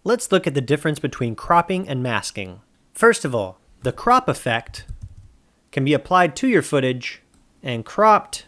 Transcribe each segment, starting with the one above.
Let's look at the difference between cropping and masking. First of all, the crop effect can be applied to your footage and cropped,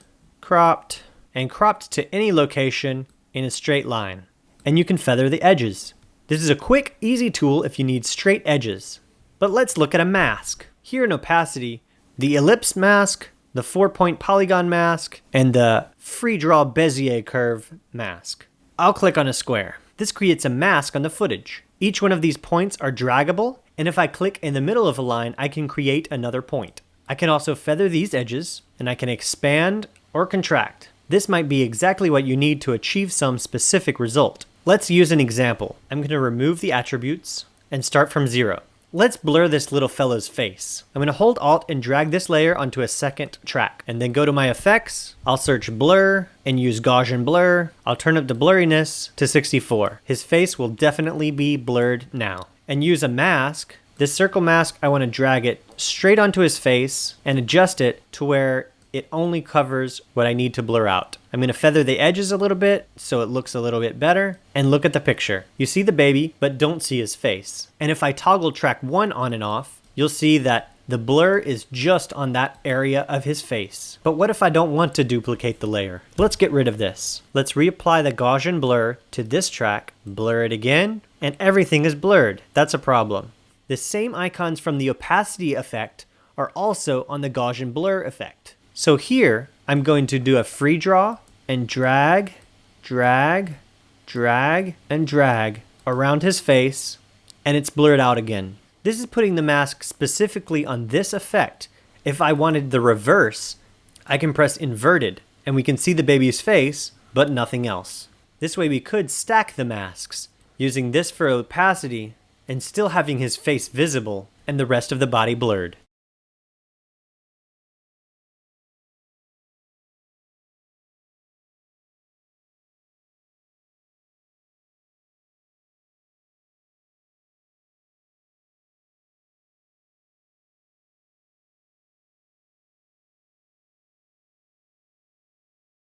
and cropped to any location in a straight line. And you can feather the edges. This is a quick, easy tool if you need straight edges. But let's look at a mask. Here in opacity, the ellipse mask, the 4-point polygon mask, and the free draw Bezier curve mask. I'll click on a square. This creates a mask on the footage. Each one of these points are draggable, and if I click in the middle of a line, I can create another point. I can also feather these edges, and I can expand or contract. This might be exactly what you need to achieve some specific result. Let's use an example. I'm going to remove the attributes and start from 0. Let's blur this little fellow's face. I'm going to hold Alt and drag this layer onto a second track, and then go to my effects. I'll search blur and use Gaussian blur. I'll turn up the blurriness to 64. His face will definitely be blurred now. And use a mask. This circle mask, I want to drag it straight onto his face and adjust it to where it only covers what I need to blur out. I'm going to feather the edges a little bit so it looks a little bit better. And look at the picture. You see the baby, but don't see his face. And if I toggle track 1 on and off, you'll see that the blur is just on that area of his face. But what if I don't want to duplicate the layer? Let's get rid of this. Let's reapply the Gaussian blur to this track, blur it again, and everything is blurred. That's a problem. The same icons from the opacity effect are also on the Gaussian blur effect. So here, I'm going to do a free draw and drag, drag, drag, and drag around his face, and it's blurred out again. This is putting the mask specifically on this effect. If I wanted the reverse, I can press inverted, and we can see the baby's face, but nothing else. This way we could stack the masks, using this for opacity, and still having his face visible, and the rest of the body blurred.